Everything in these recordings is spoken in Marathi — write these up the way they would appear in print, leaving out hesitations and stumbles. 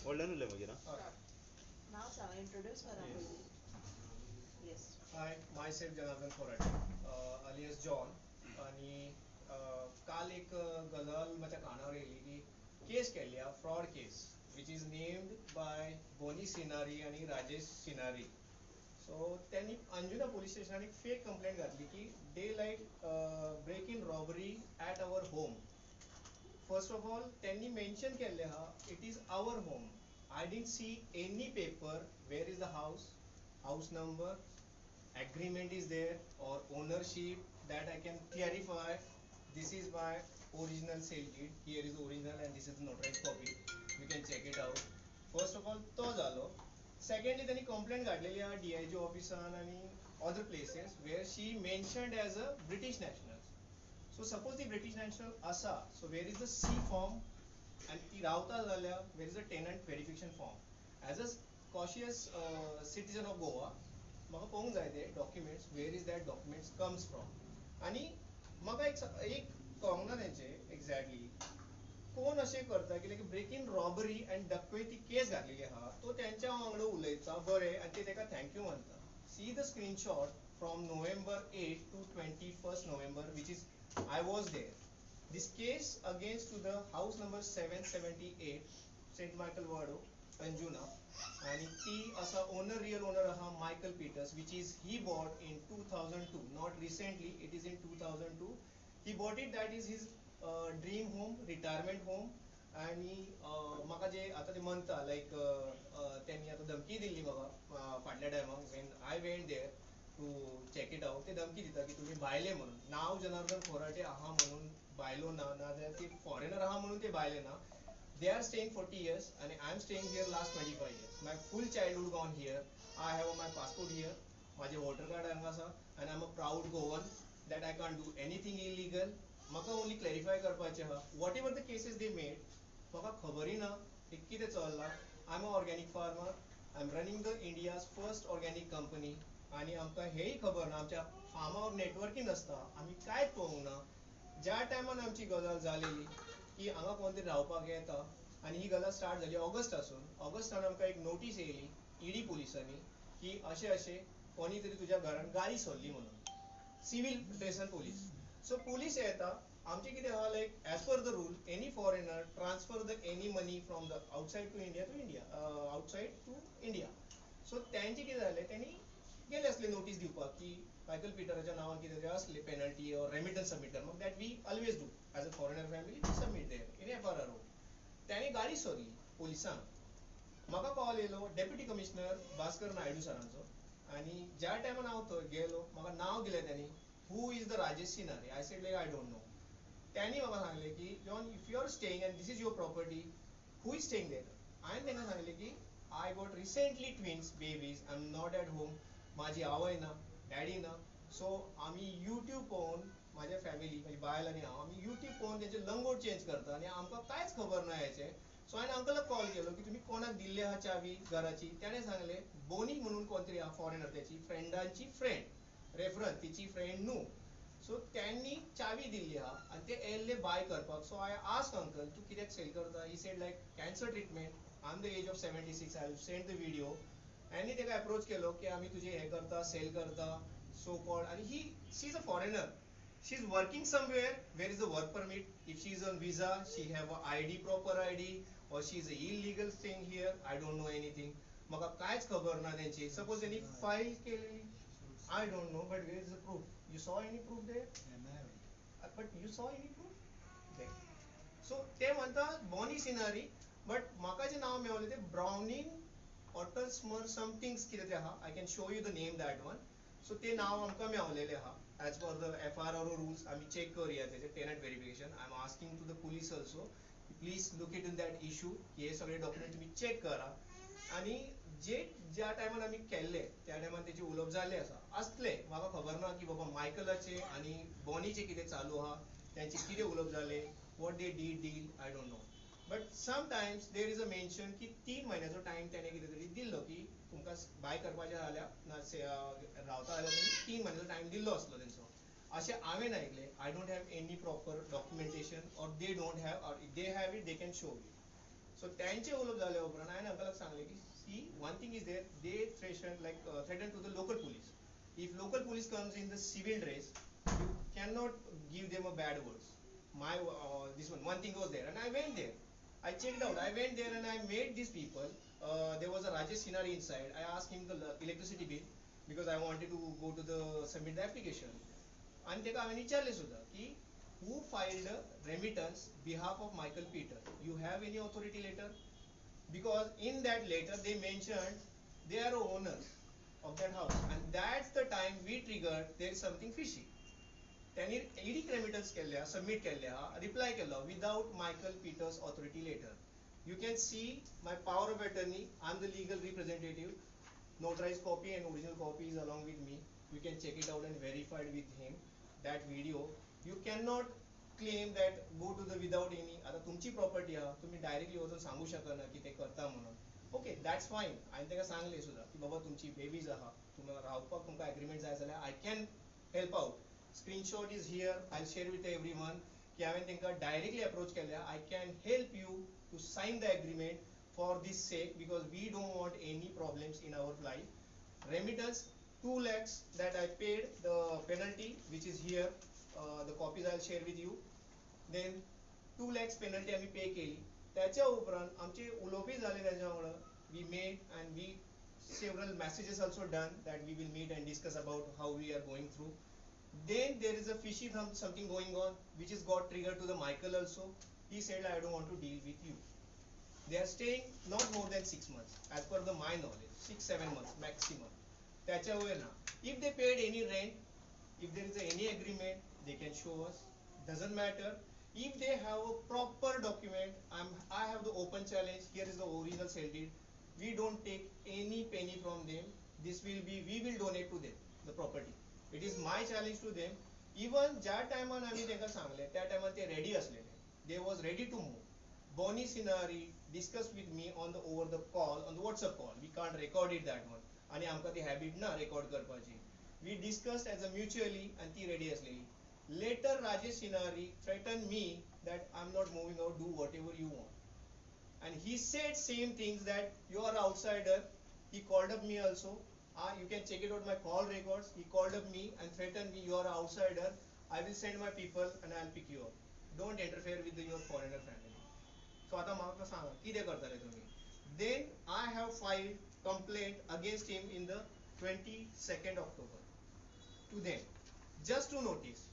व्हडल्यान उलय मागीर Now shall I introduce her? Yes. Hi, myself Janardhan Forate, alias John. आणि काल एक गजाल माझ्या कानावर येयली की केस केल्ली हा fraud case which is named by Bonnie Sinari आणि राजेश सिनारी. सो त्यांनी अंजुना पोलीस स्टेशनात एक फेक कंप्लेंट घातली की daylight break in robbery at our home. First of all त्यांनी मेन्शन केले हा it is our home. I didn't see any paper where is the house number, agreement is there or ownership that I can clarify. This is my original sale deed. Here is the original and this is the notarized copy. You can check it out. First of all तो झालो. Secondly त्यांनी complaint काढलेली आहे DIG ऑफिसान आणि other places where she mentioned as a British national. So suppose the British national असा, so where is the C form and ती रावता झाल्या where is the tenant verification form. As a cautious citizen of Goa म्हाका पळोवंक जाय ते documents where is that documents comes from. आनी म्हाका एक कळोंक ना तेंचे एक्झॅक्टली कोण अशें करता की लायक ब्रेक इन रॉबरी अँड डकवेती केस घातलेली आहा तो तेंच्या वांगडा उलयता बरें आनी ते तेका थँक्यू म्हणटा. See the screenshot from November 8 to 21st November which is I was there. This case against to the house number 778 St. Michael Wado Anjuna आणि ती असा ओनर रियल ओनर आहा Michael Peters which is he bought in 2002 not recently it is in 2002. He bought it that is his dream home retirement home. आणि म्हाका जे आता ते म्हणता लायक त्यांनी आता धमकी दिल्ली म्हाका फाटल्या टायमाक when I went there to check it out. ते धमकी दिता की तुम्ही भायले म्हणून नाव जनार्दन खोराटे आहा म्हणून भायलो ना नाजाल्यार ते फॉरेनर आहा म्हणून ते भायले ना. They are staying 40 years and I am staying here last 25 years. My full childhood gone here. I have my passport here. माझे voter card हांगा आसा and I am a proud Goan that I can't do anything illegal. म्हाका only clarify करपाचें आहा whatever the cases they made म्हाका खबरय ना ते कितें चल्लां. I am a organic farmer. I am running the India's first organic company. आणि आमकां हेय खबर ना आमच्या फार्मावर नेटवर्कय नासता आमी कांयच पळोवंक ना. ज्या टायमान आमची गजाल जालेली की हांगा कोण तरी रावपाक येता आणि ही गजाल स्टार्ट झाली ऑगस्ट आसून. ऑगस्टान आमकां एक नोटीस येयली ईडी पुलिसांनी की अशें अशें कोणी तरी तुज्या घरान गाडी सोडली म्हणून सिव्हिल ड्रेसान पुलीस. सो पुलीस येता आमचें कितें आहा like as per the rule any foreigner transfer the any money from the outside to India outside to India. So तेंचें कितें जालें त्यांनी गेले असले नोटीस दिवपाक की मायकल पीटराच्या नांवान कितें तरी असले पेनल्टी ऑर रेमिटन्स सबमिट कर मग that we always do as a foreigner family we submit there in FRRO. त्याने गाडी सोदली पोलिसांक. म्हाका कॉल येयलो डेप्युटी कमिशनर भास्कर नायडू सरांचो आणि ज्या टायमान हांव थंय गेलो म्हाका नांव दिलें त्यांनी who is the Rajesh Sinari. I said like I don't know. त्यांनी म्हाका सांगलें की John if you are staying and this is your property who is staying there. हांवें तांकां सांगलें की I got recently twins babies I am not at home. माझी आवय ना डॅडी ना. सो आमी यूट्यूब पळोवन माझ्या फॅमिली माझी बायल आनी हांव आमी यूट्यूब पळोवन तेंचे लंगोट चेंज करता आनी आमकां कांयच खबर ना हेचें. सो हांवें अंकलाक कॉल केलो की तुमी कोणाक दिल्ली आहा चावी घराची. त्याने सांगलें बोनी म्हणून कोण तरी आहा फॉरेनर त्याची फ्रेंडांची फ्रेंड रेफरन्स तिची फ्रेंड न्हू. सो त्यांनी चावी दिल्ली आहा आनी ते येयल्ले बाय करपाक. सो आय आस्क्ड अंकल तूं कित्याक सेल करता. He said like cancer treatment. I am the age of 76. I send the video. यांनी तेका अप्रोच केलो की आमी तुजे हे करता सेल करता सो कॉल्ड आणि she is a foreigner. She is working somewhere where is the work permit. If she is on visa she have a ID proper ID or she is illegal staying here. I don't know anything. म्हाका कांयच खबर ना तेंची. सपोज त्यांनी फाईल केली I don't know but where is the proof? You saw any proof there? But you saw any proof? There. So ते म्हणता बॉनी सिनारी बट म्हाका जे नाव मेळ्ळें ते ब्राउनिंग ऑटल स्मर समथिंग कितें तें आहा. I can show you the name that one. So ते नाव आमकां मेळलेलें आहा as per the FRRO rules. आमी चेक करुया तेजें tenant verification. I am asking to the police also please look it in that issue. हे सगळे डॉक्युमेंट तुम्ही चेक करा. आणि जे ज्या टायमान आमी केल्ले त्या टायमान तेचे उलोवप जाल्ले आसा आसतले. म्हाका खबर ना की बाबा मायकलाचे आनी बॉनीचे कितें चालू आहा त्यांचे कितें उलोवप जालें what they deal I don't no. But sometimes there is a mention की 3 महिन्याचो टायम त्याने कितें तरी दिल्लो की तुमकां बाय करपाचें जाल्यार रावता जाल्यार तुमी 3 महिन्याचो टायम दिल्लो आसलो तेंचो अशें हांवें आयकलें. I don't have any proper documentation or they don't have or they have it they can show you. So त्यांचे उलोवप जाले उपरांत हांवें अंकलाक सांगलें की see one thing is there they threaten to the local police. If local police comes in the civil dress, you cannot give them a bad words. This one thing was there, and I went there. I checked out. I went there and I met these people. There was a Rajesh Sinari inside. I asked him the electricity bill because I wanted to go to the submit the application. And तेका हांवें विचारलें सुद्दां की who filed a remittance behalf of Michael Peter? You have any authority letter? Because in that letter they mentioned they are owners of that house, and that's the time we triggered there is something fishy. त्यांनी ईडी रेमिटन्स केल्या, सबमिट केल्या, रिप्लाय केलो without Michael Peters authority letter. You can see my power of attorney. I'm the legal representative. Notarized copy and original copy is along with me. You can check it out and verify it with him. That video. You cannot claim that go to the without any. आता तुमची प्रॉपर्टी हा, तुम्ही डायरेक्टली वचून सांगू शकना की ते करता म्हणून. Okay, that's fine. हांवें तेका सांगलें सुद्दां की बाबा तुमची बेबीज आहा, तुम्हाला रावपाक तुमकां एग्रीमेंट जाय जाल्यार I can help out. Screenshot is here. I'll share with everyone. की हांवें तेंका डायरेक्टली अप्रोच केल्या. I can help you to sign the agreement for this sake because we don't want any problems in our life. Remittance 2 lakhs that I paid, the penalty which is here. The copies I'll share with you. Then 2 lakhs penalty आम्ही पे केली. त्याच्या उपरांत आमचे उलोवपी झाले त्याच्या वांगडा. We met and we several messages also done that we will meet and discuss about how we are going through. Then there is a fishy something going on which is got triggered to the Michael also. He said I don't want to deal with you. They are staying not more than 6 months as per the my knowledge, 6-7 months maximum. त्याच्या वर ना, if they paid any rent, if there is any agreement, they can show us. Doesn't matter. If they have a proper document, I have the open challenge. Here is the original sale deed. We don't take any penny from them. We will donate to them the property. It is my challenge to them. Even ज्या टायमान आम्ही तेंका सांगले त्या टायमान ते रेडी असलेले. They was ready to move. Bonnie Sinari discussed with me on the over the call, on the WhatsApp call. We can't record it that one. आणि आमका ती हॅबिट ना रेकॉर्ड करपाची. We discussed as a mutually and ती ready असलेली. Later Rajesh Sinari threatened me that I'm not moving out, do whatever you want. And he said same things that you are outsider. He called up me also. You can check it out my call records. He called up me and threatened me, you are an outsider. I will send my people and I'll pick you up. Don't interfere with your foreigner family. So आता म्हाका सांगा कितें करतले तुम्ही. Then I have filed complaint against him in the 22nd October to them. Just to notice.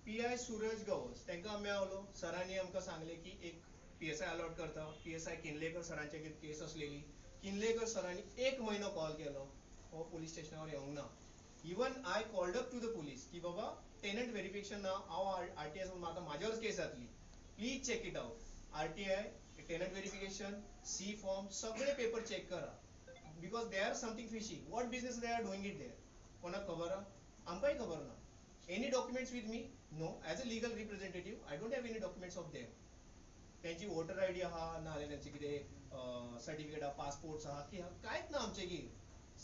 PI Suraj Gawas तेंका मेळलो. सरांनी आमकां सांगले की एक PSI अलॉट करता. PSI किनलेकर सरांचे केस असलेली. किनलेकर सरांनी 1 महिनो कॉल केलो. हो पोलीस स्टेशनावर येवंक ना. Even I called up to the police की बाबा टेनंट व्हेरिफिकेशन ना हांव RTI म्हाका म्हाज्यावरच केस जातली. Please check it out. RTI tenant verification C form सगळे पेपर चेक करा. Because they are something fishy. What business they are doing it there. कोणाक खबर हा? आमकांय खबर ना. Any documents with me? No. As a legal representative, I don't have any documents of them. त्यांची वोटर आयडी आहा ना जाल्यार त्यांचे कितें सर्टिफिकेट आहा, पासपोर्ट्स आहा की कांयच ना आमचेगीर.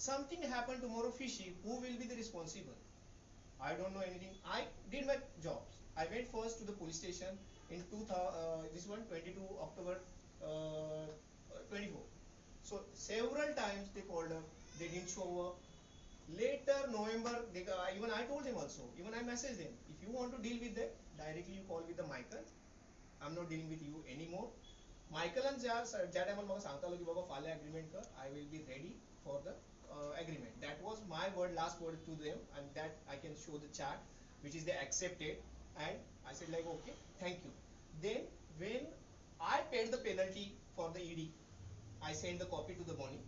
Something happened tomorrow fishy. Who will be the responsible? I don't know anything. I did my jobs. I went first to the police station in 22 October 24. So several times they called up. They didn't show up. Later November, even I told him also. Even I messaged him. If you want to deal with that, directly you call with the Michael. I'm not dealing with you anymore. Michael and ज्या टायमार म्हाका सांगतालो की बाबा फाल्यां agreement कर, I will be ready for the agreement. That was my last word to them, and that I can show the chat, which is they accepted, and I said like okay, thank you. Then when I paid the penalty for the ED, I sent the copy to the Bonnie,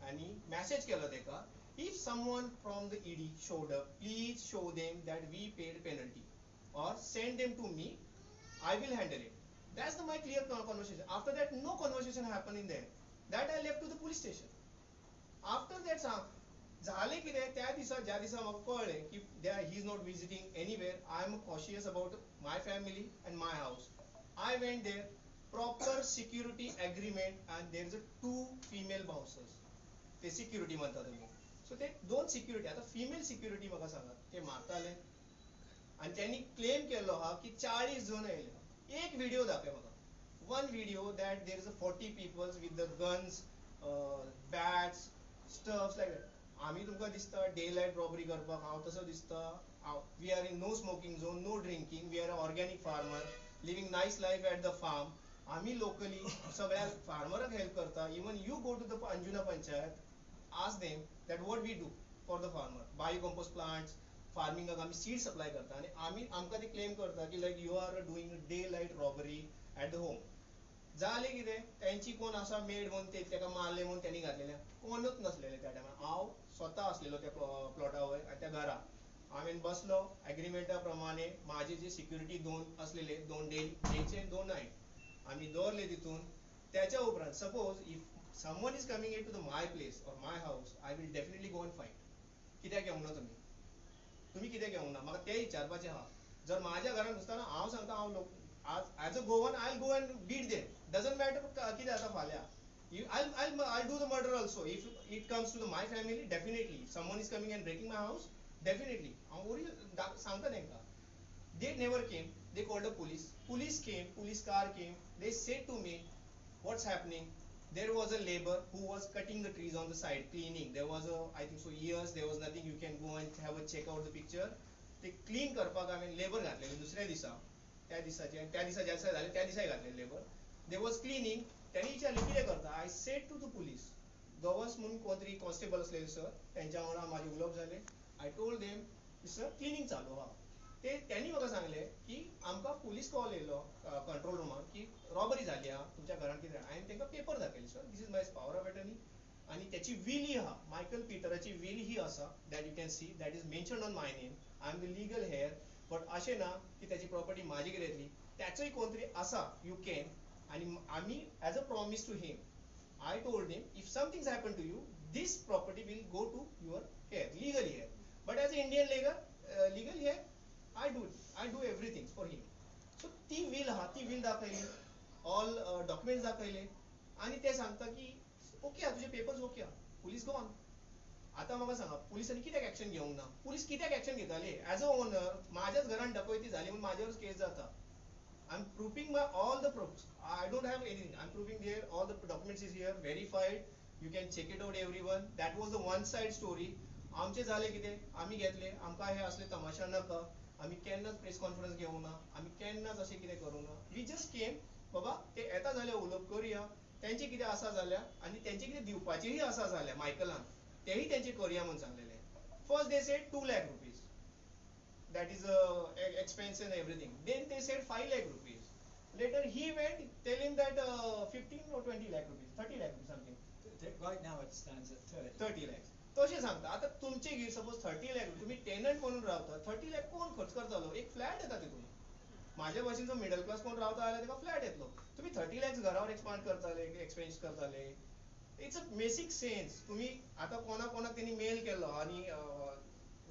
and he message केलं तेका. If someone from the ED showed up, please show them that we paid penalty, or send them to me. I will handle it. That's my clear conversation. After that, no conversation happened in there. That I left to the police station. After that, झाले कितें त्या दिसा ज्या दिसा म्हाका कळ्ळें की he is not visiting anywhere. I am cautious about my family and my house. I went there. Proper security agreement, and there is a 2 female bouncers. ते security म्हणता तुम्ही. So ते 2 security. आता female security म्हाका सांगा ते मारताले. आणि त्यांनी क्लेम केलो हा की 40 जण येयले. एक व्हिडिओ दाखय म्हाका. one video that there is a 40 people with the guns, bats, stuffs like that. आम्ही तुमकां दिसता डे लायट रॉबरी करपाक हांव तसो दिसता. We are in no smoking zone, no drinking, we are a organic farmer living nice life at the farm. आम्ही लोकली सगळ्या फार्मराक हेल्प करता. Even you go to the Anjuna panchayat, ask them that what we do for the farmer, biocompost plants, फार्मिंगाक आमी सीड सप्लाय करता आनी आमी आमकां ते क्लेम करता की like you are doing daylight robbery at the home. जालें कितें, तेंची कोण आसा मेड म्हणून तेका मारले म्हणून त्यांनी घातलेले कोणूच नसलेले त्या टायमार. हांव स्वता आसलेलो त्या प्लॉटा वयर आनी त्या घरा हांवें बसलो एग्रीमेंटा प्रमाणे. माझे जे सिक्युरिटी 2 असलेले, 2 डेचे 2 नाईट आमी दवरले तितून. त्याच्या उपरांत suppose if someone is coming into my place or my house, I will definitely go and fight. कित्याक येवंक ना तुम्ही कित्याक येवंक ना म्हाका तें विचारपाचें आहा. जर माझ्या घरान घुसतना हांव सांगता हांव as a Goan I go and beat them. Doesn't matter कितें जाता फाल्यां. I'll do the murder also if it comes to my family. Definitely someone is coming and breaking my house, definitely हांव ओरिजिनल सांगता तेंकां. They never came. They called the police. Police came, police car came. They said to me, what's happening? There was a labor who was cutting the trees on the side, cleaning. There was I think so years, there was nothing. You can go and have a check out the picture. ते क्लीन करपाक हांवें लेबर घातलेले दुसऱ्या दिसा. त्या दिसा ज्या झाले त्या दिसाय घातलेले लेबर. They was cleaning. त्यांनी विचारले कितें करता. I said to the police, Gawas म्हणून कोण तरी कॉन्स्टेबल असलेले सर, त्यांच्या वांगडा माझे उलोवप जाले. I told them sir cleaning चालू आहा. त्यांनी म्हाका सांगले की आमकां पुलीस कॉल येयलो कंट्रोल रुमान की रॉबरी जाली आहा तुमच्या घरान कितें. हांवें तांकां पेपर दाखयले sir this is my power of attorney आनी त्याची वील ही आहा. मायकल पिटराची वील ही आसा that you can see that is mentioned on my name. I am the legal hair. But अशें ना की त्याची प्रॉपर्टी माझी कितें येतली. त्याचोय कोण तरी आसा यू कॅन. आनी आमी as a promise to him I told him if something's happened to you, this property will go to your hair, legal hair. But as an Indian legal hair, I do everything for him. So ती will दाखयली, all documents दाखयले आणि ते सांगता की ओके तुझे पेपर्स ओके पुलिस गॉन. आता म्हाका सांगा पुलिसांनी कित्याक ऍक्शन घेवंक ना. पुलिस कित्याक ऍक्शन घेताले. ॲज अ ओनर माझ्याच घरान डकैती झाली म्हणून माझ्यावरच केस जाता. I'm proving my all the proofs. I don't have anything. I'm proving there all the documents is here verified. You can check it out everyone. That was the one side story. आमचे झाले कितें आमी घेतले आमकां हे असले तमाशा नाका. आमी केन्नाच प्रेस कॉन्फरन्स घेवंक ना. आमी केन्नाच अशें कितें करूंक ना. वी जस्ट केम बाबा ते येता जाल्यार उलोवप करुया. तेंचे कितें आसा जाल्यार आनी तेंचे कितें दिवपाचेही आसा जाल्यार मायकलान तेही तेंचे करुया म्हणून सांगलेले. First they said 2 lakh rupees. That is expense and everything. Then they said 5 lakh rupees. Later he went telling that 15 or 20 lakh rupees, 30 lakh rupees something. Right now it stands at 30. 30 lakhs. तशें सांगता. आता तुमचे गिर सपोज 30 lakh तुम्ही टेनंट म्हणून रावता 30 lakh कोण खर्च करतालो. एक फ्लॅट येता तितून. माझ्या भाशेन जो मिडल क्लास कोण रावता जाल्यार तेका फ्लॅट येतलो. तुम्ही 30 lakhs घरावर एक्सपांड करताले एक्सपेन्स करताले. It's a basic sense. तुम्ही आता कोणाक त्यांनी मेल केलो आणि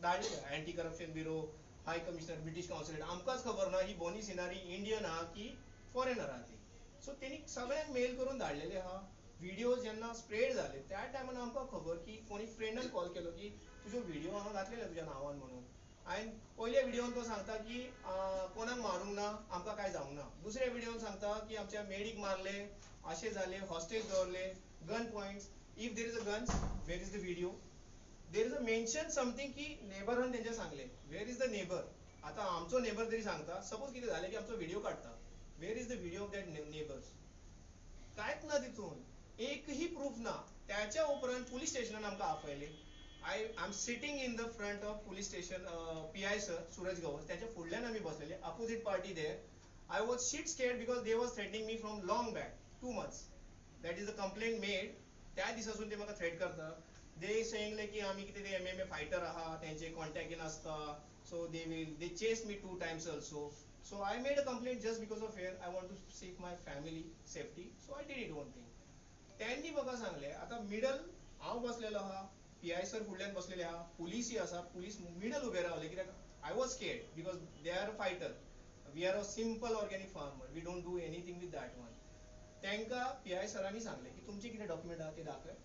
धाडले अँटी करप्शन ब्युरो, हाय कमिशनर, ब्रिटिश काउन्सिलेट. आमकांच खबर ना ही बोनी सिनारी इंडियन आहा की फॉरेनर आहा ती. सो त्यांनी सगळ्यांक मेल करून धाडलेले आहा. व्हिडिओ जेन्ना स्प्रेड झाले त्या टायमान आमकां खबर की कोणी फ्रेंडान कॉल केलो की तुजो व्हिडिओ हांगा घातलेलो तुज्या नांवान म्हणून. हांवें पयल्या व्हिडिओन तो सांगता की कोणाक मारूंक ना आमकां काय जावंक ना. दुसऱ्या व्हिडिओन सांगता की आमच्या मेडीक मारले, अशें जाले, हॉस्टेज दवरले, gun points. If there is a guns where is the video. There is a mention something की नेबरहन तेंचे सांगले वेर इज द नेबर. आता आमचो नेबर तरी सांगता सपोज कितें जालें की आमचो व्हिडिओ काडटा where is the video of that neighbours. कांयच ना तितून एकही प्रूफ ना. त्याच्या उपरांत पुलीस स्टेशनान आमकां आपयले. I am sitting in the front of police station. PI sir Suraj Gawas त्याच्या फुडल्यान आमी बसलेले opposite party there. I was shit scared because they was threatening me from long back 2 months. That is the complaint made. त्या दिसासून ते म्हाका थ्रेट करता. दे सेइंग की आमी कितें ते MMA फायटर आहा तेंचे कॉन्टॅक्ट इन आसता. So they chased me 2 times also. So I made a complaint just because of fear. I want to save my family safety. So I did it one thing. त्यांनी म्हाका सांगले आता मिडल हांव बसलेलो आहा, PI सर फुडल्यान बसलेले आहा, पुलीसय आसा. पुलीस मिडल उबे रावले कित्याक I was scared because they are a fighter. We are a simple organic farmer. We don't do anything with that one. त्यांका PI सरांनी सांगले की तुमचे कितें डॉक्युमेंट आहा ते दाखय.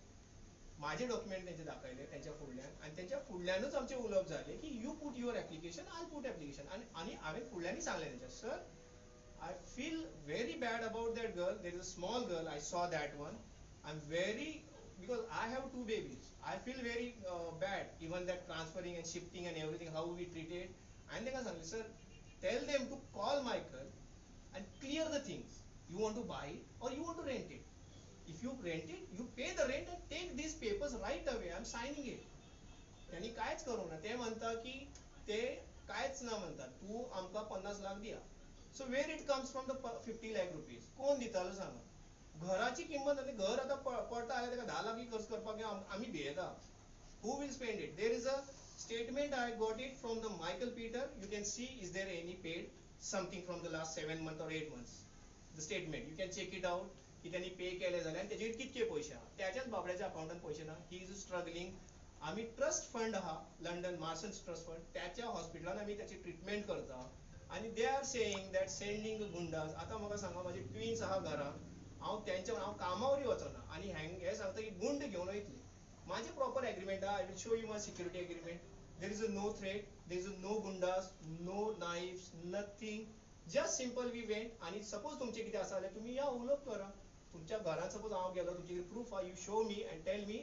माझे डॉक्युमेंट त्यांचे दाखयले त्यांच्या फुडल्यान आणि त्यांच्या फुडल्यानच आमचे उलोवप झाले की you put your application I put application. आणि हांवें फुडल्यानय सांगले त्यांच्या sir I feel very bad about that girl. There is a small girl, I saw that one. I'm very, because I have two babies. I feel very bad, even that transferring and shifting and everything, how we treated. And then I said, sir, tell them to call Michael and clear the things. You want to buy it or you want to rent it. If you rent it, you pay the rent and take these papers right away. I'm signing it. त्यांनी कायच करू ना. ते म्हणता की ते कायच ना म्हणतात, तू आमका 50 लाख दिया. So where it comes from the 50 lakh rupees कोण दितालो सांगा. घराची किंमत आनी घर आता पडता आल्या तेका 10 लाख खर्च करपाक आम्ही भियेता. Who will spend it? There is a statement, I got it from the Michael Peter. You can see, is there any paid something from the last 7 months or 8 months. The statement, you can check it out. की त्यांनी पे केले जाले आणि त्याचे कितके पैसे आहा. त्याच्याच बाबड्याच्या अकाउंटात पैसे ना. He is struggling. आम्ही ट्रस्ट फंड आहा लंडन मार्सन्स ट्रस्ट फंड, त्याच्या हॉस्पिटलान आम्ही त्याची ट्रीटमेंट करता. आणि they are saying that sending goondas. आता म्हाका सांगा, माझे ट्विन्स आहा घरान, हांव कामावरी वचना आणि हे सांगता की गुंड घेऊन वयतले. माझे प्रॉपर एग्रीमेंट आहा. I will show you my security agreement. There is a no threat, there is a no goondas, no knives, nothing. Just simple we went. आणि सपोज तुमचे कितें आसा जाल्यार तुमी या उलोवप करा. तुमच्या घरात सपोज हांव गेलो, तुमचे प्रूफ आहा, you show me and tell me,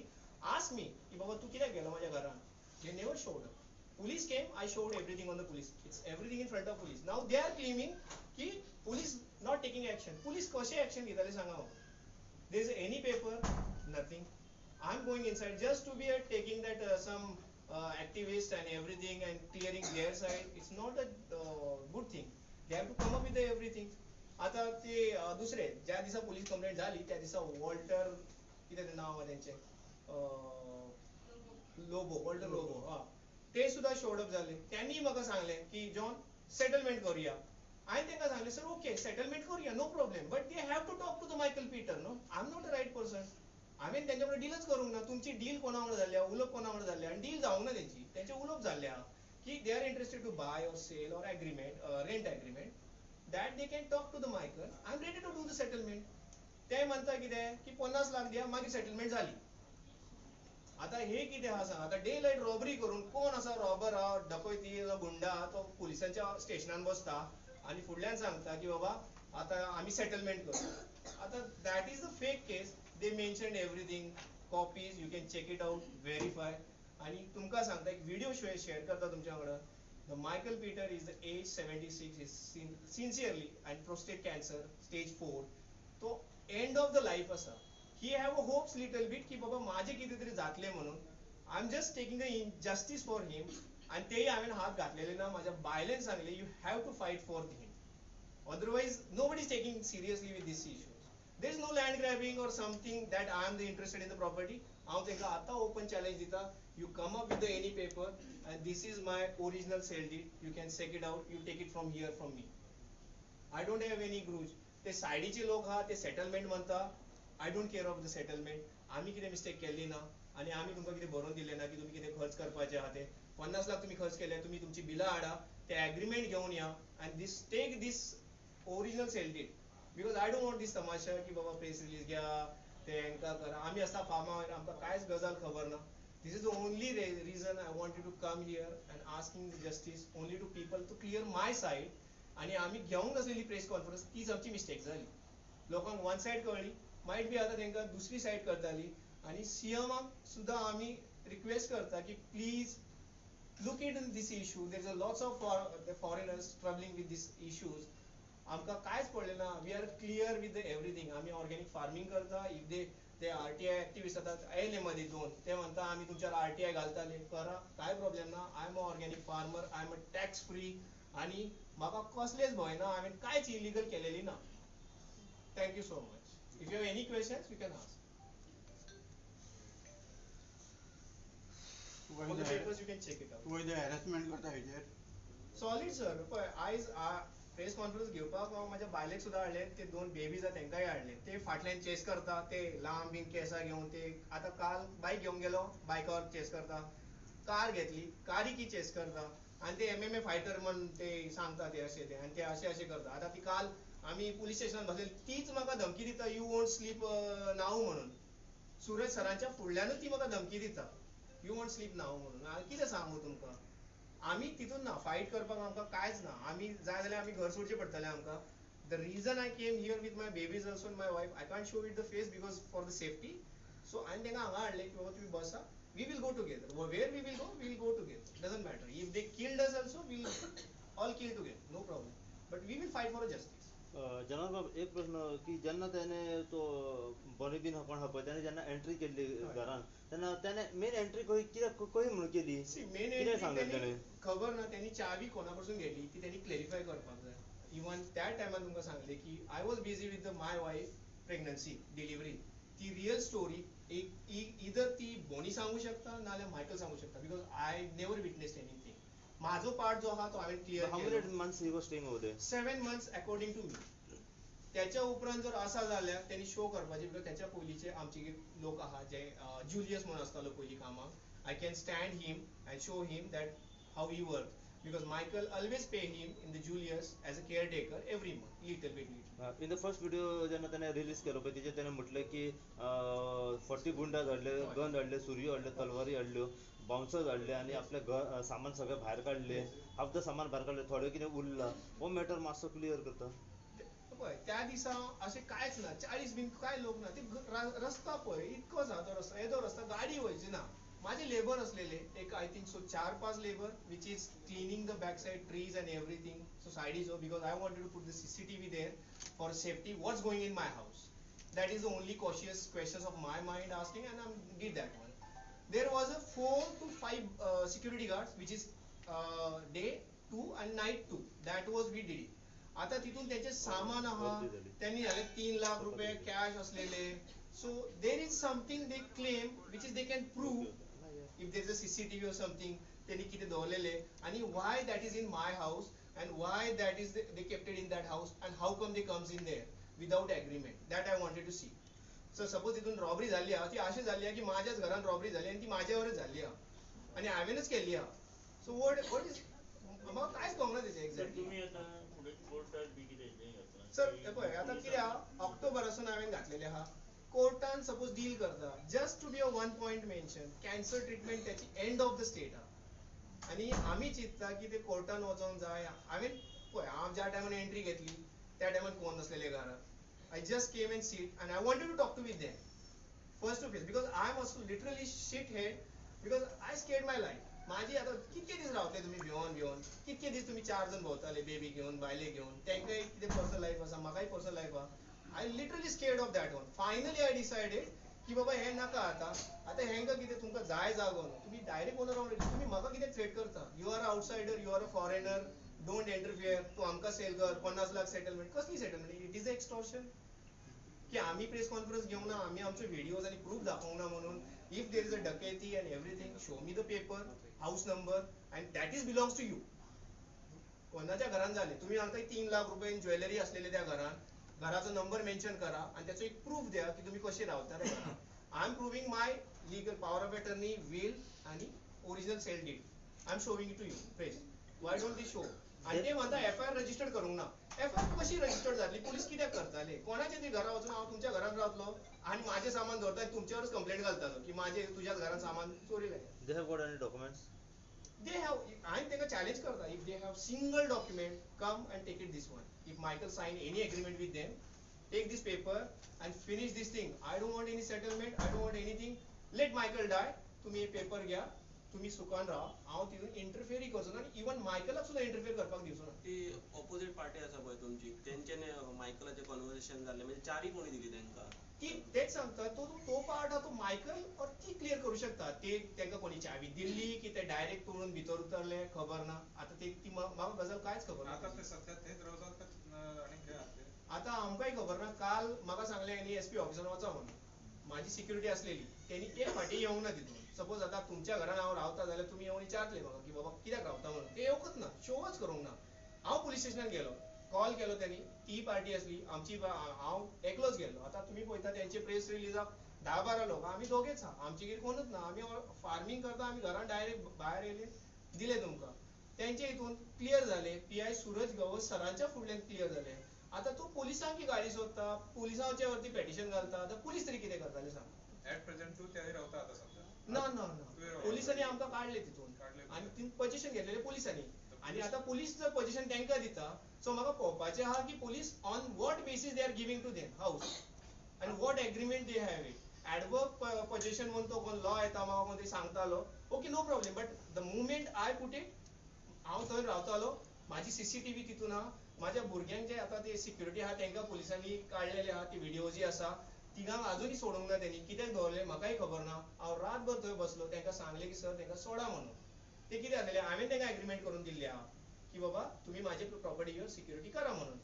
ask me की बाबा तू कित्याक गेलो माझ्या घरान. They never showed. Police came, I showed everything on the police. It's everything in front of police. Now they are claiming ki police not taking action. Police कशे action घेतले सांगा म्हाका. There is any paper, nothing. I'm going inside just to be taking that some activists and everything and clearing their side. It's not a good thing. They have to come up with everything. आता ते दुसरे ज्या दिवसा पोलीस कंप्लेंट झाली त्या दिवसा वॉल्टर कितें नाव आहे त्यांचे वॉल्टर लोबो ते सुद्धा शोडअप झाले. त्यांनी म्हाका सांगले की जॉन सेटलमेंट करूया. हांवें तांकां सांगले सर ओके सेटलमेंट करूया no problem, but they have to talk to the Michael Peter. No I am not a right person. हांवें त्यांच्या कडेन डीलच करूंक ना. तुमची डील कोणा वांगडा जाल्ल्या, उलोवप कोणा वांगडा जाल्ल्या, आनी डील जावंक ना त्यांचे उलोवप जाल्ल्या की they are interested to buy or sell or agreement rent agreement that they can talk to the Michael. I'm ready to do the settlement. ते म्हणता कितें की 50 लाख दिया मागीर सेटलमेंट झाली. आता हे कितें आहा सांग. आता डे लाईट रॉबरी करून कोण असा रॉबर हा डकैती गुंडा हा तो पुलिसांच्या स्टेशनान बसता आणि फुडल्यान सांगता की बाबा आता आम्ही सेटलमेंट करू. आता that is the fake case. They mentioned everything, copies you can check it out, verify. आणि तुमका सांगता एक व्हिडिओ शेअर करता तुमच्याकडे. The Michael Peter is the age 76, is sincerely and prostate cancer stage 4. तो end of the life असा. He have a hopes little bit की बाबा माझे किती तरी जातले म्हणून. I'm just taking the injustice for him. आणि तेही हांवें हात घातलेले ना. माझ्या बायलेन सांगले you have to fight for him. Otherwise nobody is taking seriously with this issue. There is no land grabbing or something that I am the interested in the property. हांव तेका आता ओपन चॅलेंज दिता. You come up with the any paper and this is my original sale deed. You can check it out. You take it from here from me. I don't have any grudge. ते सायडीचे लोक हा ते सेटलमेंट म्हणता. I don't care of the settlement. आम्ही कितें मिस्टेक केल्ली ना आणि आम्ही तुमकां कितें बरोवन दिलें ना की तुम्ही कितें खर्च करपाचे आहा ते 50 लाख तुम्ही खर्च केले. तुम्ही तुमची बिलां हाडा, ते एग्रीमेंट घेवन या and this take this original sale deed. Because I don't want this तमाशा की बाबा प्रेस रिलीज घ्या ते हांकां करा. आम्ही असता फार्मार आमकां कांयच गजाल खबर ना. This is the only reason I wanted to come here and asking the justice only to people to clear my side. आणि आम्ही घेऊंक असलेली प्रेस कॉन्फरन्स तीच आमची मिस्टेक झाली. लोकांक वन साइड कळली, माइट बी आता तांकां दुसरी साइड करताली. आणि सीएमाक सुद्धा आम्ही रिक्वेस्ट करता की please look into this issue. There is a lots of the foreigners struggling with these issues. आमकां कांयच पडलें ना. We are clear with everything. आम्ही ऑर्गॅनिक फार्मिंग करता. इफ ते आरटीआय ऍक्टिव्हिस्ट जातात आयले मध्ये दोन, ते म्हणता आम्ही तुमच्यावर आरटीआय घालताले, करा काय प्रॉब्लेम ना. I am a organic farmer, I am a tax free आणि म्हाका कसलेच भंय ना. हांवें कांयच इलिगल केलेली ना. Thank you so much. If you have any questions you can ask. All the papers you can check it out. वय हॅरेसमेंट करता हेजेर सॉलिड सर. पळय आयज प्रेस कॉन्फरन्स घेवपाक माझ्या बायलेक सुद्धा हाडले. ते दोन बेबीज आहा तेंकाय हाडले. ते फाटल्यान चेस करता. ते लांब बीन केसां घेवन ते आता काल बायक घेवन गेलो, बायकावर चेस करता. कार घेतली, कारीकी चेस करता. आणि ते MMA फायटर म्हण ते सांगता ते असे ते आणि ते असे असे करता. आता ती काल आम्ही पोलीस स्टेशनात बसलेली तीच म्हाका धमकी दिता यू वोंट स्लीप नाव म्हणून. सुरेश सरांच्या फुडल्यानूच ती म्हाका धमकी दिता यू वोंट स्लीप नाव म्हणून. कितें सांगू तुमकां. आम्ही तितून ना फाईट करपाक आमकां कांयच ना. आम्ही जाय जाल्यार आम्ही घर सोडचें पडटलें आमकां. The reason I came here with my babies also and my wife, I can't show it the face because for the safety. So I'm thinking, we will go together. Where we will go, we will go together. Doesn't matter. If they killed us also, we will all kill together. No problem. But we will fight for justice. जनाब एक प्रश्न की जेन्ना त्याने तो बॉलिबीन आपण पळय त्याने जेन्ना एंट्री केली घरान तेन्ना त्याने मेन एंट्री कशी म्हणून केली कितें सांगलें त्याने खबर ना त्यांनी चावी कोणापासून घेतली ती त्यांनी क्लॅरिफाय करपाक जाय. इवन त्या टायमार तुमकां सांगले की I was busy with my wife pregnancy delivery. ती रियल स्टोरी इधर ती बोनी सांगू शकता नाल्यार मायकल सांगू शकता because I never witnessed anything. माझो पार्ट जो आहा तो हांवेन clear How many months he was staying over there? 7 months according to me. त्याच्या उपरांत जर आसा जाल्यार त्यांनी शो करपाचे बिकॉज त्याच्या पयलींचे आमचे लोक आहा जे जुलियस म्हणून आसतालो पयलीं कामाक. I can stand him and show him that how he worked because Michael always pay him in the Julius as a caretaker every month little bit. In the first video जेन्ना त्याने रिलीज केलो पळय तिचे त्याने म्हटले की 40 गुंडाज हाडले गन हाडले सुरयो हाडले तलवारी हाडल्यो बाउन्सर्स हाडले आणि आपले सामान सगळे भायर काढले हाफ द सामान भायर काढले थोडे कितें उरला हो मॅटर मातसो क्लियर करता. पळय त्या दिसा अशें कांयच ना 40 बीन काय लोक ना ते रस्ता पळय इतकोच आहा तो रस्ता येदो रस्ता गाडी वयची ना. माझे लेबर असलेले एक I think so 4-5 labour which is cleaning the back side trees and everything so sides because I wanted to put the CCTV there for safety what's going in my house. That is the only cautious questions of my mind asking and I did that one. There was a 4 to 5 security guards which is day 2 and night 2. That was we did it. आता तिथून त्याचे सामान आहा त्यांनी झाले 3 लाख रुपये कॅश असलेले. So there is something they claim which is they can prove if there is a CCTV or something त्यांनी किती दवरलेले आणि why that is in my house and why that is they kept it in that house and how come they comes in there without agreement. That I wanted to see. So suppose तिथून रॉबरी झाली ती अशी झाली की माझ्याच घरात रॉबरी झाली आणि ती माझ्यावरच झाली आणि हांवेनच केली. सो व्हॉट इज म्हाका कांयच कळना तेचे एक्झॅक्टली. तुम्ही आता फुडें कोर्टात बी कितें हें घातलां सर पळय आता कितें आहा ऑक्टोबरासून हांवेन घातलेले आहा कोर्टान सपोज डील करता just to be a 1 point mention cancer treatment त्याची एंड ऑफ द स्टेट आहा आणि आमी चिंतता की ते कोर्टान वचोंक जाय. हांवेन पळय हांव ज्या टायमार एंट्री घेतली त्या टायमार कोण नसलेले घरात. I just came and sit and I wanted to talk to with them face to face because I am also literally shit head because I scared my life. माझी आता कितके दीस रावतले तुम्ही भिवून कितके दीस तुम्ही 4 जण भोंवताले बेबी घेऊन बायले घेऊन तेंकाय कितें पर्सनल लाईफ आसा म्हाकाय पर्सनल लाईफ आहा. I literally scared of that one. Finally I decided की बाबा हे नाका आता हेंका कितें तुमकां जाय जागो तुम्ही डायरेक्ट ओनर रावन तुम्ही म्हाका कितें थ्रेट करता. You are outsider you are a foreigner don't interfere तू आमकां सेल कर 50 लाख सेटलमेंट कसली सेटलमेंट इट इज एक्सटॉर्शन की आम्ही प्रेस कॉन्फरन्स घेऊन ना आम्ही आमचे व्हिडिओज आणि प्रूफ दाखवू ना म्हणून इफ देर इज अ डकैती and everything show me the paper house number and that is belongs to you. कोणाच्या घरान झाले तुम्ही सांगताय 3 लाख रुपये ज्वेलरी असलेले त्या घराचा नंबर मेन्शन करा आणि त्याचं एक प्रूफ द्या की तुम्ही कसे राहता रे घरात. I am proving my legal power of attorney will आणि original sale deed I am showing it to you press. Why don't they show आणि ते म्हणता FIR रजिस्टर करूंक ना. FIR कशी रजिस्टर झाली पोलीस कित्याक करताले कोणाचे ते घरा वचून हांव तुमच्या घरात रावतलो आणि माझे सामान दवरता तुमच्यावरच कंप्लेंट घालतालो की माझे तुझ्याच घरात सामान चोरीले. They have got any documents? They have हांवें तांकां चॅलेंज करता if they have single document come and take it this one. If Michael sign any agreement with them take this paper and finish this thing. I don't want any settlement I don't want anything. Let Michael die. तुम्ही पेपर घ्या तुम्ही सुखान राहा हांव तितून इंटरफियरी करचो ना आणि इवन मायकलाक सुद्दां इंटरफियर करपाक दिवचो ना. ती ऑपोजिट पार्टी आसा पळय तुमची तेंच्याने मायकलाचे कन्वर्सेशन जाल्ले म्हणजे 4 कोणी दिली तांकां ती तेच सांगता तो पार्ट हा तो मायकल और ती क्लियर करू शकता. ते तांकां कोणी चावी दिल्ली की ते डायरेक्ट तोडून भितर उतरले खबर ना. आता ती म्हाका गजाल कांयच खबर ना. आता ते सध्या तेच रावतात आणि कितें आसले आता आमकांय खबर ना. काल म्हाका सांगले SP ऑफिसान वचा म्हणून माझी सिक्युरिटी असलेली त्यांनी एक फाटी येवंक ना तितून. सपोज आता तुमच्या घरान हांव रावता जाल्यार तुमी येवन विचारतले म्हाका की बाबा कित्याक रावता म्हणून ते येवंकच ना शोच करूंक ना. हांव पुलीस स्टेशनार गेलो कॉल केलो त्यांनी ती पार्टी असली आमची हांव एकलोच गेलो. आता तुम्ही पळयता त्यांचे प्रेस रिलीजाक 10-12 लोक आमी दोगेच आहा आमचेगेर कोणूच ना. आमी फार्मिंग करता आमी घरान डायरेक्ट भायर येयले दिले तुमकां. त्यांचे हितून क्लियर झाले PI सूरज गवस सरांच्या फुडल्यान क्लियर झाले. आता तो पोलिसांची गाडी सोदता पोलिसांच्या वरती पेटिशन घालता आता पुलीस तरी कितें करताले सांग. ऍट प्रेझेंट तू त्याही रावता आता सध्या ना पोलिसांनी आमकां काडले तितून आणि ती पोजिशन घेतलेले पोलिसांनी आणि आता पुलीस जर पोझिशन तांकां दिता सो म्हाका पळोवपाचें आहा की police on what basis they are giving to them house and what agreement they have it. Adverb possession म्हणतो कोण लॉ येता म्हाका कोण ते सांगतालो okay no problem but the moment I put it हांव थंय रावतालो माझी सीसीटीव्ही तितून आहा माझ्या भुरग्यांक जे आता ते सिक्युरिटी आहा तांकां पुलिसांनी काडलेले आहा ती व्हिडिओ आसा तिगांक आजुनूय सोडूंक ना तेणी कित्याक दवरले म्हाकाय खबर ना हांव रातभर थंय बसलो तांकां सांगले की सर तांकां सोडा म्हणून ते कितें जातले हांवें तांकां एग्रीमेंट करून दिल्ले आहा की बाबा तुम्ही माझे प्रॉपर्टीवर सिक्युरिटी करा म्हणून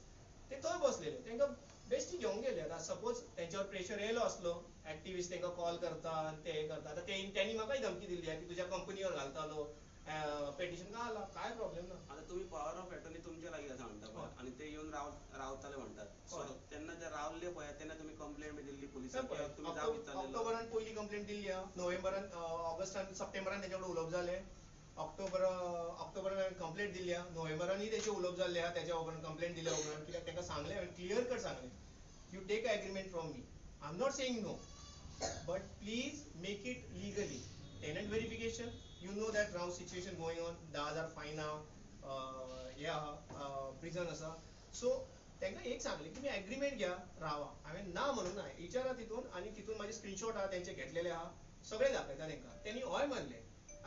ते थंय बसलेले तांकां बेश्टी घेवंक गेले आता सपोज त्यांच्यावर प्रेशर येयलो असलो ऍक्टिव्हिस्ट तांकां कॉल करता आणि ते करता आता त्यांनी म्हाकाय धमकी दिल्ली की तुझ्या कंपनीवर घालतालो पेटिशन का आला काय प्रॉब्लेम ना आता तुम्ही पॉवर ऑफ अटर्नी तुमच्या लागीं आसा म्हणटा पळय आणि ते येऊन रावताले म्हणटात सो तेन्ना जे रावले पळय तेन्ना तुम्ही कंप्लेंट बी दिल्ली पुलिसांक किंवा तुम्ही जाप विचारलेलो ऑक्टोबरान पहिली कंप्लेंट दिल्ली आहा नोव्हेंबरान ऑगस्टान सप्टेंबरान तेच्या कडेन उलोवप जालें ऑक्टोबरान हांवें कंप्लेंट दिल्ली आहा नोव्हेंबरानूय तेचे उलोवप जाल्ले आहा तेच्या उपरांत कंप्लेंट दिल्या उपरांत कित्याक तांकां सांगलें हांवें क्लियर कट सांगलें you take an agreement from me. I'm not saying no, but please make it legally. Tenant verification, you know that now situation going on, 10,000 fine prison asa. So तांकां एक सांगलें की मी एग्रीमेंट घ्या रावा हांवें ना म्हणून ना विचारा तितून आनी तितून म्हाजे स्क्रीनशॉट आहा तेंचे घेतलेले आहा सगळे दाखयता तांकां तेणी हय मानले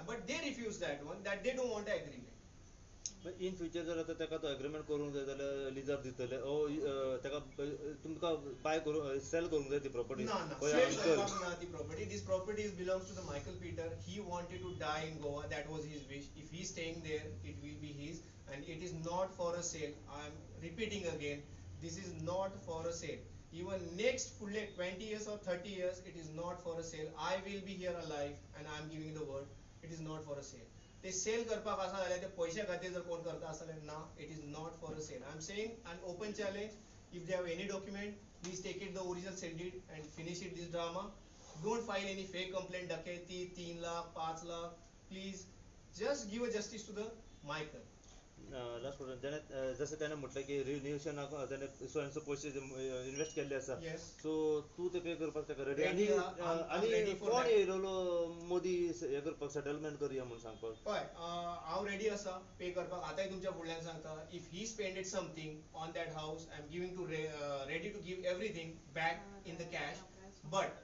but they refuse that one that they don't want agreement in future जर आता ताका तो एग्रीमेंट करूंक जाय जाल्यार लिजार दितले ओ ताका तुमकां बाय करूंक सेल करूंक जाय ती प्रॉपर्टी No, no. Sale करपाक ना ती property. This property belongs to the Michael Peter. He wanted to die in Goa. That was his wish. If he's staying there, it will be his. And it is not for a sale. I am repeating again. This is not for a sale. Even next full 20 years or 30 years, it is not for a sale. I will be here alive, and I am giving the word. It is not for a sale. ते सेल करपाक आसा जाल्यार ते पयशे खातीर जर कोण करता आसा जाल्यार ना it is not for a sale I am saying an open challenge if they have any document please take it the original sale deed and finish it this drama don't file any fake complaint डकैती 3 lakh 5 lakh please just give a justice to the Michael last question त्याने जसं त्याने म्हटलं की रिन्युएशनाक त्याने सो एंड सो पयशे इन्वेस्ट केल्ले आसा Yes. सो तू ते पे करपाक ताका रेडी Ready, I'm ready आनी for कोण that. येयलो मोदी हे करपाक सेटलमेंट करूया म्हणून सांगपाक हय हांव रेडी आसा पे करपाक आतांय तुमच्या फुडल्यान सांगता if he spended something on that house I am giving to ready to give everything back in the cash but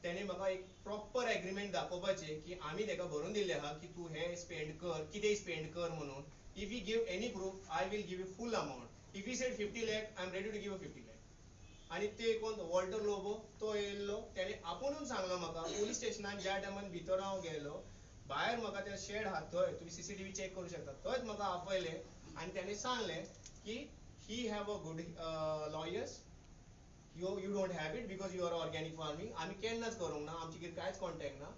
त्याने म्हाका एक प्रॉपर एग्रीमेंट दाखोवपाचें की आमी ताका भरून दिल्ले आहा की तूं हे स्पेंड कर कितेंय स्पेंड कर म्हणून if he give any proof I will give you full amount if he said 50 lakh I am ready to give a 50 lakh आणि ते कोण वॉल्टर लोबो तो येयल्लो त्याने आपुणूच सांगलो म्हाका पोलीस स्टेशनान ज्या टायमान भितर हांव गेलो भायर म्हाका ते शेड आहा थंय तुम्ही सीसीटीव्ही चेक करू शकता थंयच म्हाका आपयले आणि त्याने सांगले की he have a good lawyers you don't have it because you are organic farming आम्ही केन्नाच करूंक ना आमचे कितें कांयच कॉन्टॅक्ट ना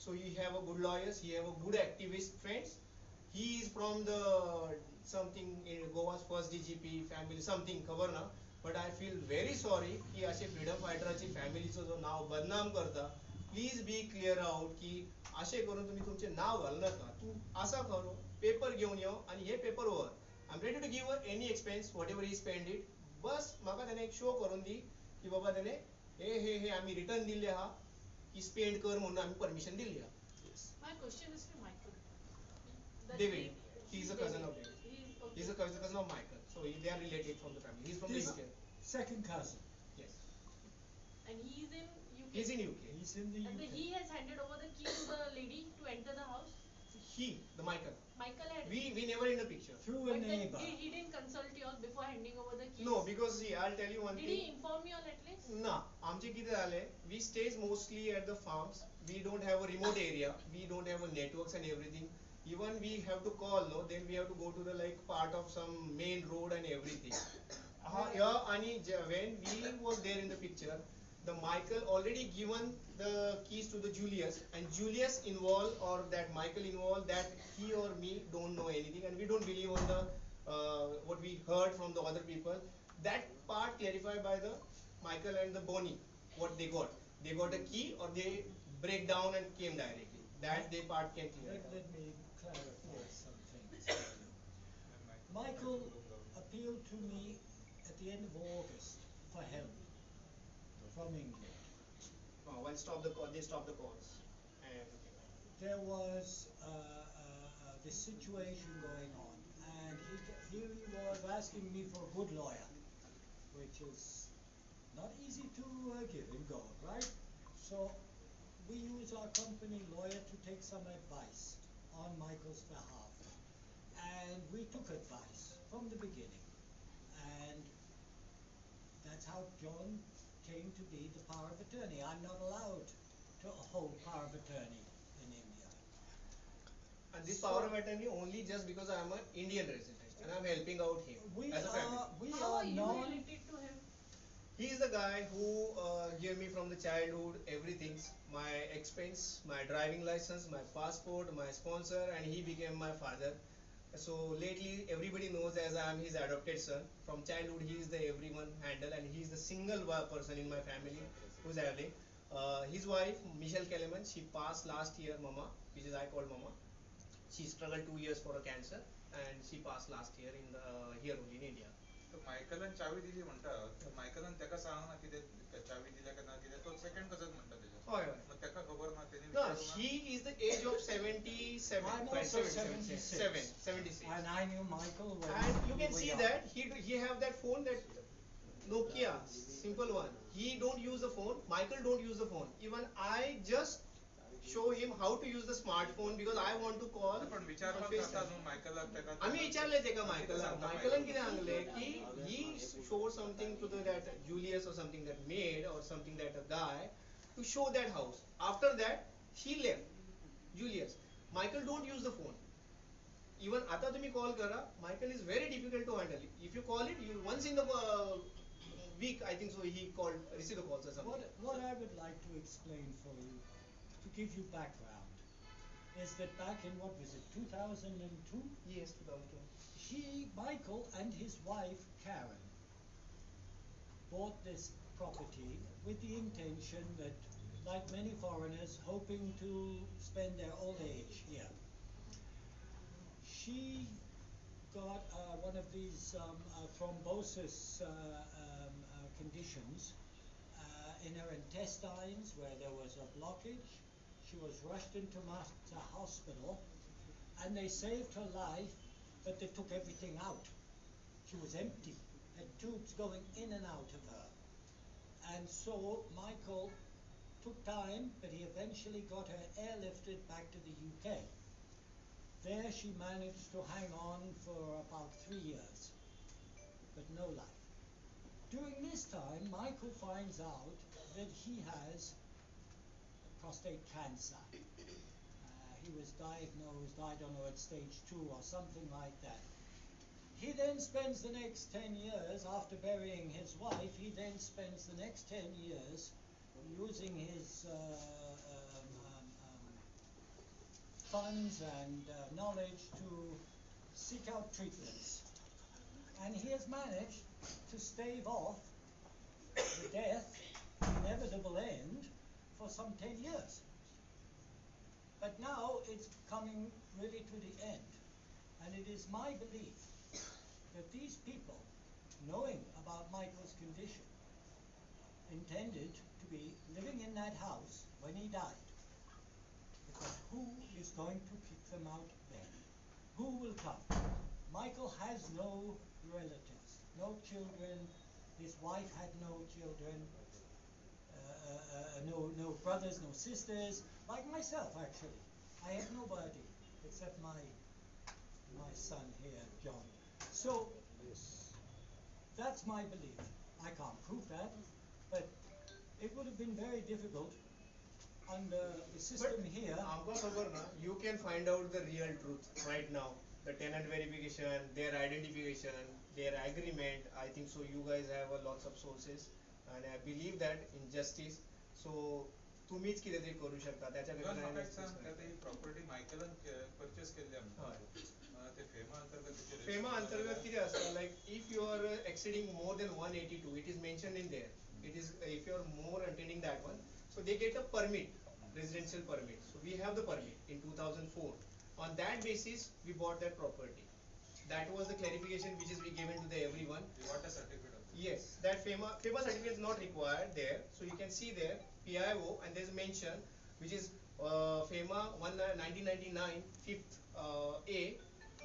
so he have a good lawyers he have a good activist friends he is from the something in Goa's first DGP family something खबर ना but I feel very sorry की असे फ्रीडम फायटराची फॅमिलीचं जो नाव बदनाम करता प्लीज बी क्लिअर आउट की असे करून तुम्ही तुमचे नाव घालू नका तू असा करो पेपर घेऊन यो आणि हे पेपर वर I am ready to give any expense whatever he spend it बस म्हाका त्याने एक शो करून दी की बाबा त्याने हे आम्ही रिटर्न दिले आहा की स्पेंड कर म्हणून आम्ही परमिशन दिली आहा My question is to Michael. David, he is a cousin of David. Okay. He is a cousin of Michael. So they are related from the family. He is from the He's UK. second cousin. Yes. And he is in UK. He is in UK. He's in the And UK. he has handed over the key to the lady to enter the house. The Michael. Michael had. We never in the picture. Through a But then neighbor. he didn't consult you all before handing over the keys. No, because see, I'll tell you one Did thing. he inform you all at least? ना आमचे कितें जालें we stays mostly at the farms we don't have a remote area we don't have a networks and everything even we have to call no then we have to go to the like part of some main road and everything yeah आणि when we was there in the picture the Michael already given the keys to the Julius and Julius involved or that Michael involved that he or me don't know anything and we don't believe on the what we heard from the other people that part clarified by the Michael and the Bonnie what they got a key or they break down and came directly that they part can clear Let me clarify some things. Michael appealed to me at the end of August for help from England. while they stopped the calls and There was this situation going on, and he was asking me for a good lawyer, which is not easy to give in gold, right? So we use our company lawyer to take some advice on Michael's behalf, and we took advice from the beginning, and that's how John came to be the power of attorney. I'm not allowed to hold power of attorney in India. And this power of attorney only just because I am an Indian resident and I'm helping out him as a family. We How are are you non. related to him? He is the guy who gave me from the childhood everything, my expense, my driving license, my passport, my sponsor, and he became my father. So lately everybody knows as I am his adopted son. From childhood he is the everyone handle, and he is the single person in my family who's having. His wife Michelle Kellerman, she passed last year, Mama, which is I call Mama. She struggled 2 years for a cancer, and she passed last year in the here only in India. तर मायकलान चावी दिली म्हणतात तर मायकलान तेका सांगना कितें चावी दिल्या काय ना कितें तो सेकंड कजन म्हणटा तेजो होय होय. मग तेका खबर ना तेणी No, विचारूं ना? he is the age of 77. I'm right, also 76. 76. And I knew Michael when And you we can were see young. that he have that phone, that Nokia, simple one. He don't use the phone. Michael don't use the phone. Even I just show him how to use the smartphone because I want to call. पण विचारलं on FaceTime. जाता न्हू मायकलाक तेका आम्ही विचारले तेका कितें मायकलाक. सांगता मायकलान कितें सांगले की he showed something to that Julius or something, that maid or something, that a guy to show that house. After that he left. Julius. Michael don't use the phone. Even आता तुम्ही call करा, Michael is very difficult to handle. If you call it, you once in the week, I think so, he called, received the calls or something. What I would like to explain for you, to give you background, is that back in, what was it, 2002? Yes, 2002. Michael and his wife Karen bought this property with the intention that, like many foreigners, hoping to spend their old age here. She got one of these thrombosis conditions in her intestines, where there was a blockage. She was rushed into Malta hospital, and they saved her life, but they took everything out. She was empty, had tubes going in and out of her. And so Michael took time, but he eventually got her airlifted back to the UK. There she managed to hang on for about 3 years, but no life. During this time, Michael finds out that he has prostate cancer. He was diagnosed, I don't know, at stage 2 or something like that. He then spends the next 10 years, after burying his wife, he then spends the next 10 years using his funds and knowledge to seek out treatments. And he has managed to stave off the death, the inevitable end, for some 10 years. But now it's coming really to the end. And it is my belief that these people, knowing about Michael's condition, intended to be living in that house when he died. Because who is going to kick them out then? Who will come? Michael has no relatives, no children. His wife had no children, no brothers, no sisters. Like myself, actually, I have nobody except my son here, John. So that's my belief. I can't prove that, but it would have been very difficult under the system here. आमका खबर ना, you can find out the real truth right now. The tenant verification, their identification, their agreement. I think so. You guys have lots of sources, and I believe that in justice. So तुम्हीच किती तरी करू शकता त्याच्याकडे म्हाका नाही एक सांग आता ही प्रॉपर्टी मायकलान परचेस केल्ली आमकां ते फेमा अंतर्गत तेचे FEMA अंतर्गत किती असतं, like if you are exceeding more than 182, it is mentioned in there. It is if you are more attending that one, so they get a permit, residential permit. So we have the permit in 2004. On that basis, we bought that property. That was the clarification which is we given to the everyone. You got a certificate of it. Yes, that FEMA certificate is not required there. So you can see there PIO, and there is mention which is FEMA 1999 5th A,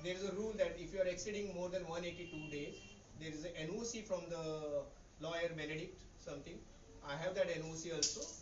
there is a rule that if you are exceeding more than 182 days, there is a NOC from the lawyer Benedict something. I have that NOC also.